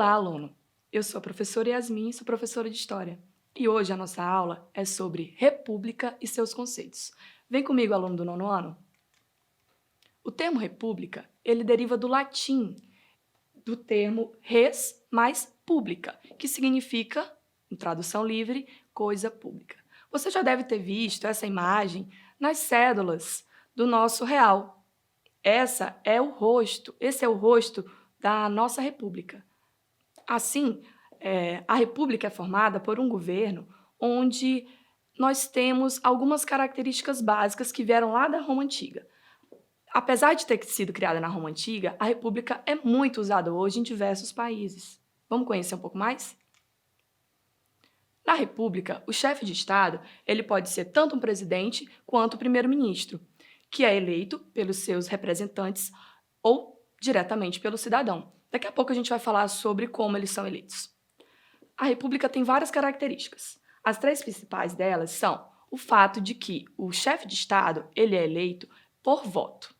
Olá, aluno! Eu sou a professora Yasmin, sou professora de História. E hoje a nossa aula é sobre República e seus conceitos. Vem comigo, aluno do 9º ano. O termo república, ele deriva do latim, do termo res mais pública, que significa, em tradução livre, coisa pública. Você já deve ter visto essa imagem nas cédulas do nosso real. Esse é o rosto da nossa república. Assim, a república é formada por um governo onde nós temos algumas características básicas que vieram lá da Roma Antiga. Apesar de ter sido criada na Roma Antiga, a república é muito usada hoje em diversos países. Vamos conhecer um pouco mais? Na república, o chefe de Estado ele pode ser tanto um presidente quanto o primeiro-ministro, que é eleito pelos seus representantes ou diretamente pelo cidadão. Daqui a pouco a gente vai falar sobre como eles são eleitos. A república tem várias características. As 3 principais delas são o fato de que o chefe de Estado ele é eleito por voto.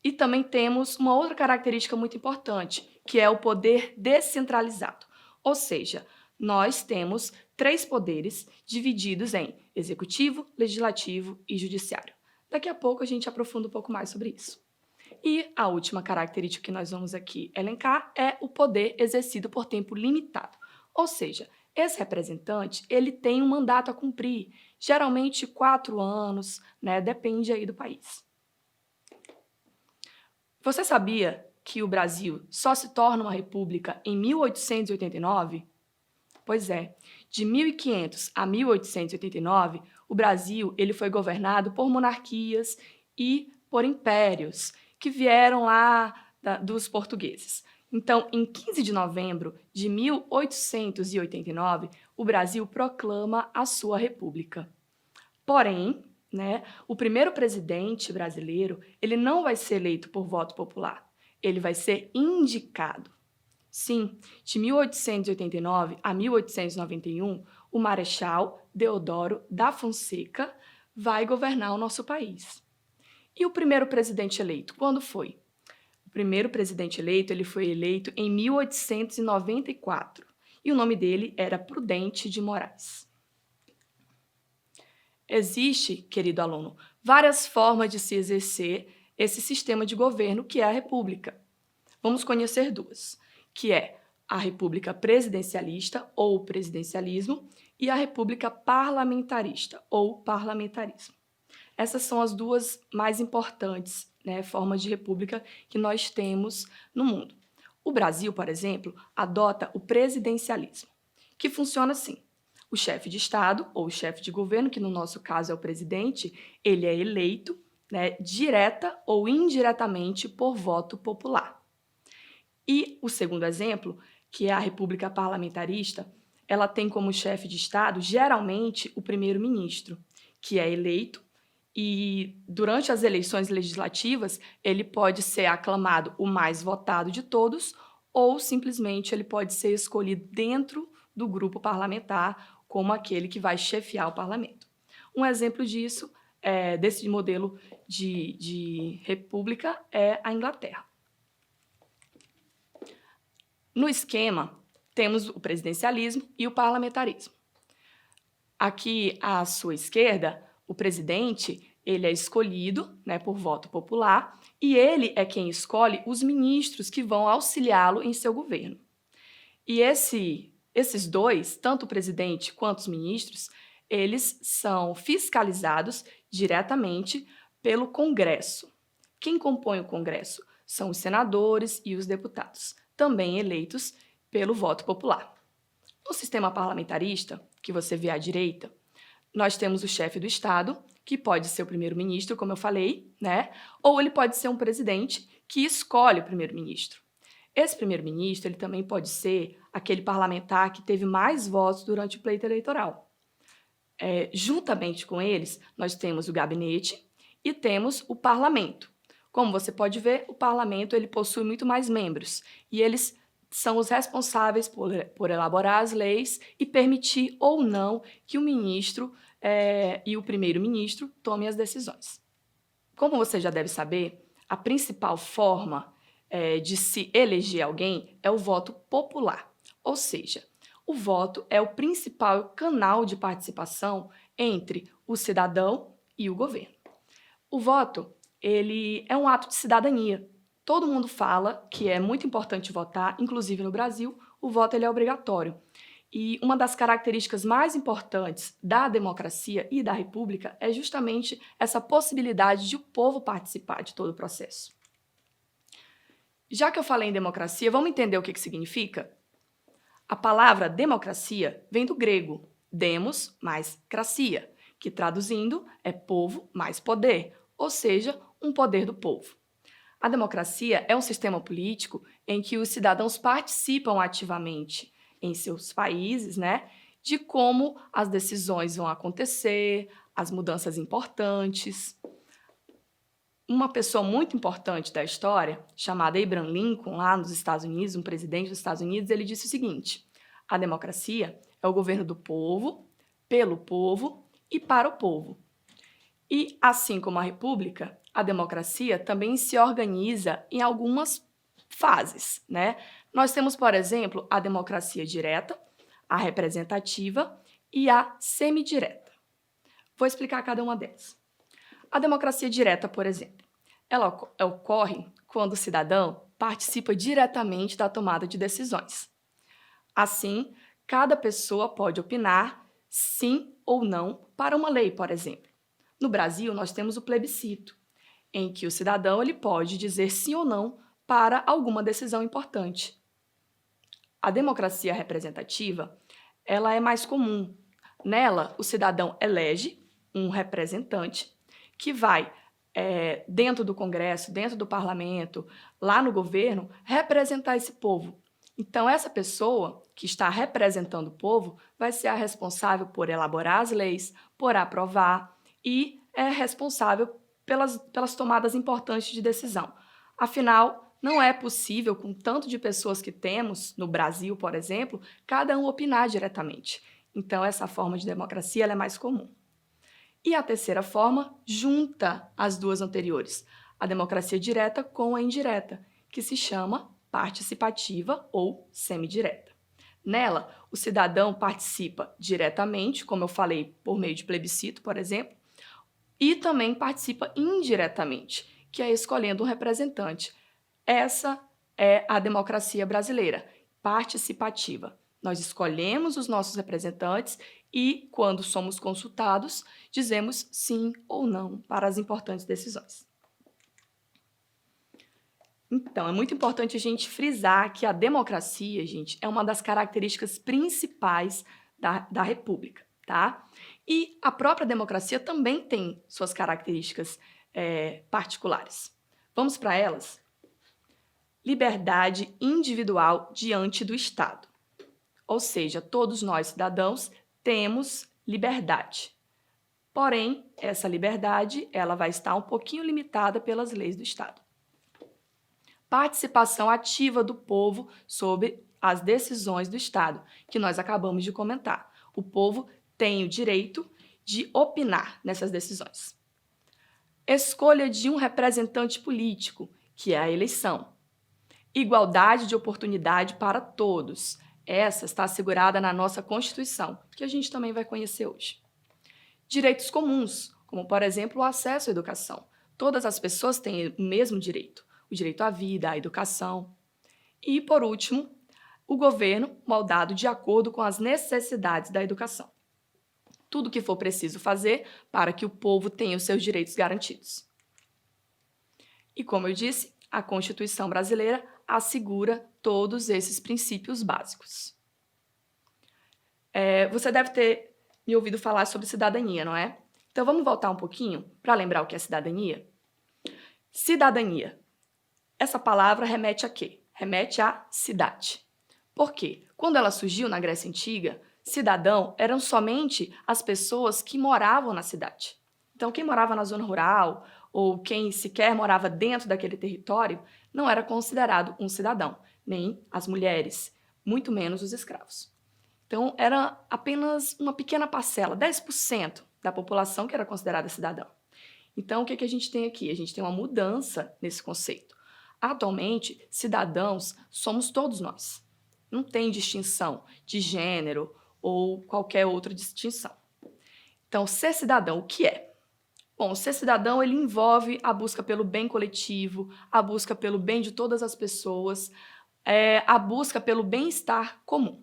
E também temos uma outra característica muito importante, que é o poder descentralizado. Ou seja, nós temos 3 poderes divididos em executivo, legislativo e judiciário. Daqui a pouco a gente aprofunda um pouco mais sobre isso. E a última característica que nós vamos aqui elencar é o poder exercido por tempo limitado. Ou seja, esse representante ele tem um mandato a cumprir, geralmente 4 anos, depende aí do país. Você sabia que o Brasil só se torna uma república em 1889? Pois é, de 1500 a 1889, o Brasil ele foi governado por monarquias e por impérios que vieram lá dos portugueses. Então, em 15 de novembro de 1889, o Brasil proclama a sua república. Porém, o primeiro presidente brasileiro ele não vai ser eleito por voto popular, ele vai ser indicado. Sim, de 1889 a 1891, o Marechal Deodoro da Fonseca vai governar o nosso país. E o primeiro presidente eleito, quando foi? O primeiro presidente eleito ele foi eleito em 1894 e o nome dele era Prudente de Moraes. Existe, querido aluno, várias formas de se exercer esse sistema de governo que é a república. Vamos conhecer 2, que é a república presidencialista ou presidencialismo e a república parlamentarista ou parlamentarismo. Essas são as 2 mais importantes formas de república que nós temos no mundo. O Brasil, por exemplo, adota o presidencialismo, que funciona assim. O chefe de Estado, ou o chefe de governo, que no nosso caso é o presidente, ele é eleito direta ou indiretamente por voto popular. E o segundo exemplo, que é a república parlamentarista, ela tem como chefe de Estado, geralmente, o primeiro-ministro, que é eleito e, durante as eleições legislativas, ele pode ser aclamado o mais votado de todos ou, simplesmente, ele pode ser escolhido dentro do grupo parlamentar como aquele que vai chefiar o parlamento. Um exemplo disso, desse modelo de república, é a Inglaterra. No esquema, temos o presidencialismo e o parlamentarismo. Aqui à sua esquerda, o presidente ele é escolhido por voto popular e ele é quem escolhe os ministros que vão auxiliá-lo em seu governo. E esses 2, tanto o presidente quanto os ministros, eles são fiscalizados diretamente pelo Congresso. Quem compõe o Congresso? São os senadores e os deputados, também eleitos pelo voto popular. No sistema parlamentarista, que você vê à direita, nós temos o chefe do Estado, que pode ser o primeiro-ministro, como eu falei, ou ele pode ser um presidente que escolhe o primeiro-ministro. Esse primeiro-ministro ele também pode ser aquele parlamentar que teve mais votos durante o pleito eleitoral. Juntamente com eles, nós temos o gabinete e temos o parlamento. Como você pode ver, o parlamento ele possui muito mais membros e eles são os responsáveis por elaborar as leis e permitir ou não que o ministro e o primeiro-ministro tomem as decisões. Como você já deve saber, a principal forma de se eleger alguém é o voto popular. Ou seja, o voto é o principal canal de participação entre o cidadão e o governo. O voto, ele é um ato de cidadania. Todo mundo fala que é muito importante votar, inclusive no Brasil, o voto ele é obrigatório. E uma das características mais importantes da democracia e da república é justamente essa possibilidade de o povo participar de todo o processo. Já que eu falei em democracia, vamos entender o que significa? A palavra democracia vem do grego demos mais cracia, que traduzindo é povo mais poder, ou seja, um poder do povo. A democracia é um sistema político em que os cidadãos participam ativamente em seus países, de como as decisões vão acontecer, as mudanças importantes. Uma pessoa muito importante da história, chamada Abraham Lincoln, lá nos Estados Unidos, um presidente dos Estados Unidos, ele disse o seguinte: a democracia é o governo do povo, pelo povo e para o povo. E, assim como a república, a democracia também se organiza em algumas fases, Nós temos, por exemplo, a democracia direta, a representativa e a semidireta. Vou explicar cada uma delas. A democracia direta, por exemplo, ela ocorre quando o cidadão participa diretamente da tomada de decisões. Assim, cada pessoa pode opinar sim ou não para uma lei, por exemplo. No Brasil, nós temos o plebiscito, em que o cidadão ele pode dizer sim ou não para alguma decisão importante. A democracia representativa, ela é mais comum. Nela, o cidadão elege um representante que vai, dentro do Congresso, dentro do Parlamento, lá no governo, representar esse povo. Então, essa pessoa que está representando o povo vai ser a responsável por elaborar as leis, por aprovar e é responsável pelas tomadas importantes de decisão. Afinal, não é possível, com tanto de pessoas que temos no Brasil, por exemplo, cada um opinar diretamente. Então, essa forma de democracia ela é mais comum. E a terceira forma junta as duas anteriores, a democracia direta com a indireta, que se chama participativa ou semidireta. Nela, o cidadão participa diretamente, como eu falei, por meio de plebiscito, por exemplo, e também participa indiretamente, que é escolhendo um representante. Essa é a democracia brasileira, participativa. Nós escolhemos os nossos representantes e, quando somos consultados, dizemos sim ou não para as importantes decisões. Então, é muito importante a gente frisar que a democracia, gente, é uma das características principais da República, tá? E a própria democracia também tem suas características particulares. Vamos para elas? Liberdade individual diante do Estado. Ou seja, todos nós, cidadãos, temos liberdade. Porém, essa liberdade ela vai estar um pouquinho limitada pelas leis do Estado. Participação ativa do povo sobre as decisões do Estado, que nós acabamos de comentar. O povo tem o direito de opinar nessas decisões. Escolha de um representante político, que é a eleição. Igualdade de oportunidade para todos. Essa está assegurada na nossa Constituição, que a gente também vai conhecer hoje. Direitos comuns, como, por exemplo, o acesso à educação. Todas as pessoas têm o mesmo direito. O direito à vida, à educação. E, por último, o governo moldado de acordo com as necessidades da educação. Tudo o que for preciso fazer para que o povo tenha os seus direitos garantidos. E, como eu disse, a Constituição brasileira assegura todos esses princípios básicos. Você deve ter me ouvido falar sobre cidadania, não é? Então, vamos voltar um pouquinho para lembrar o que é cidadania? Cidadania. Essa palavra remete a quê? Remete à cidade. Por quê? Quando ela surgiu na Grécia Antiga, cidadão eram somente as pessoas que moravam na cidade. Então, quem morava na zona rural ou quem sequer morava dentro daquele território não era considerado um cidadão, nem as mulheres, muito menos os escravos. Então, era apenas uma pequena parcela, 10% da população que era considerada cidadão. Então, o que a gente tem aqui? A gente tem uma mudança nesse conceito. Atualmente, cidadãos somos todos nós. Não tem distinção de gênero ou qualquer outra distinção. Então, ser cidadão, o que é? Bom, ser cidadão ele envolve a busca pelo bem coletivo, a busca pelo bem de todas as pessoas, a busca pelo bem-estar comum.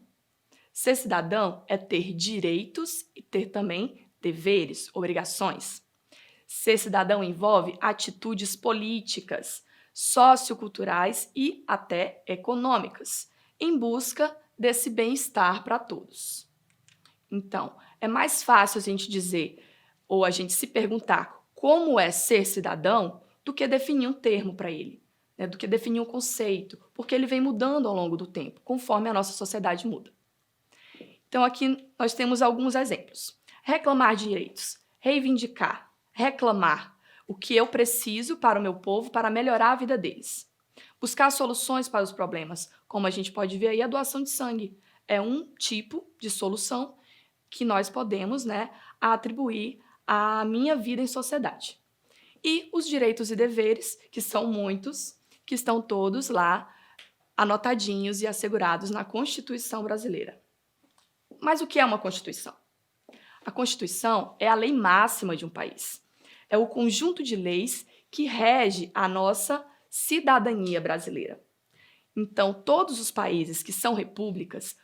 Ser cidadão é ter direitos e ter também deveres, obrigações. Ser cidadão envolve atitudes políticas, socioculturais e até econômicas, em busca desse bem-estar para todos. Então, é mais fácil a gente dizer ou a gente se perguntar como é ser cidadão do que definir um termo para ele, né? Do que definir um conceito, porque ele vem mudando ao longo do tempo, conforme a nossa sociedade muda. Então, aqui nós temos alguns exemplos. Reclamar de direitos, reivindicar, reclamar o que eu preciso para o meu povo para melhorar a vida deles. Buscar soluções para os problemas, como a gente pode ver aí, a doação de sangue. É um tipo de solução que nós podemos, atribuir à minha vida em sociedade. E os direitos e deveres, que são muitos, que estão todos lá anotadinhos e assegurados na Constituição brasileira. Mas o que é uma Constituição? A Constituição é a lei máxima de um país. É o conjunto de leis que rege a nossa cidadania brasileira. Então, todos os países que são repúblicas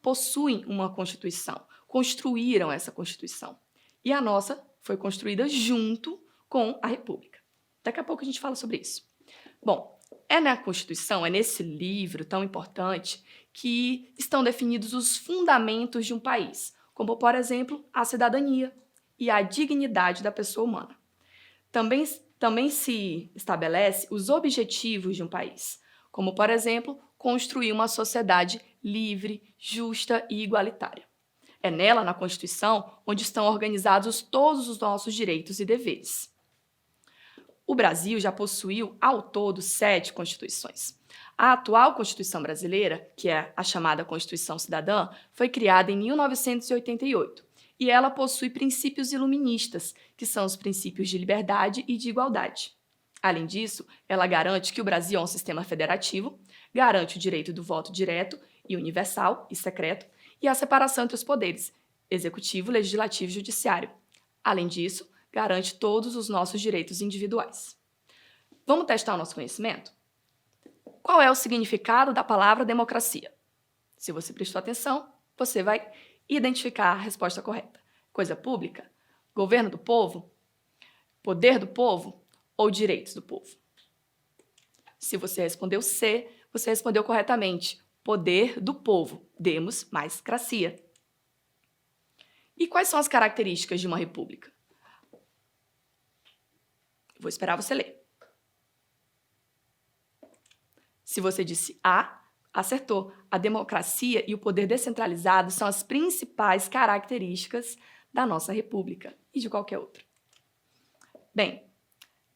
possuem uma Constituição, construíram essa Constituição. E a nossa foi construída junto com a República. Daqui a pouco a gente fala sobre isso. Bom, é na Constituição, é nesse livro tão importante que estão definidos os fundamentos de um país, como, por exemplo, a cidadania e a dignidade da pessoa humana. Também se estabelece os objetivos de um país, como, por exemplo, construir uma sociedade livre, justa e igualitária. É nela, na Constituição, onde estão organizados todos os nossos direitos e deveres. O Brasil já possuiu, ao todo, 7 constituições. A atual Constituição brasileira, que é a chamada Constituição Cidadã, foi criada em 1988 e ela possui princípios iluministas, que são os princípios de liberdade e de igualdade. Além disso, ela garante que o Brasil é um sistema federativo, garante o direito do voto direto e universal e secreto e a separação entre os poderes, executivo, legislativo e judiciário. Além disso, garante todos os nossos direitos individuais. Vamos testar o nosso conhecimento? Qual é o significado da palavra democracia? Se você prestou atenção, você vai identificar a resposta correta. Coisa pública? Governo do povo? Poder do povo? Ou direitos do povo? Se você respondeu C, você respondeu corretamente. Poder do povo. Demos mais cracia. E quais são as características de uma república? Vou esperar você ler. Se você disse A, acertou. A democracia e o poder descentralizado são as principais características da nossa república e de qualquer outra. Bem,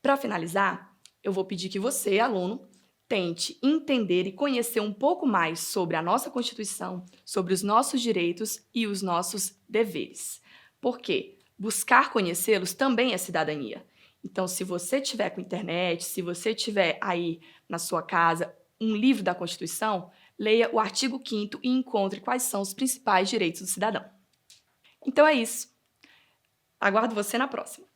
para finalizar, eu vou pedir que você, aluno, tente entender e conhecer um pouco mais sobre a nossa Constituição, sobre os nossos direitos e os nossos deveres. Porque buscar conhecê-los também é cidadania. Então, se você tiver com internet, se você tiver aí na sua casa um livro da Constituição, leia o artigo 5º e encontre quais são os principais direitos do cidadão. Então é isso. Aguardo você na próxima.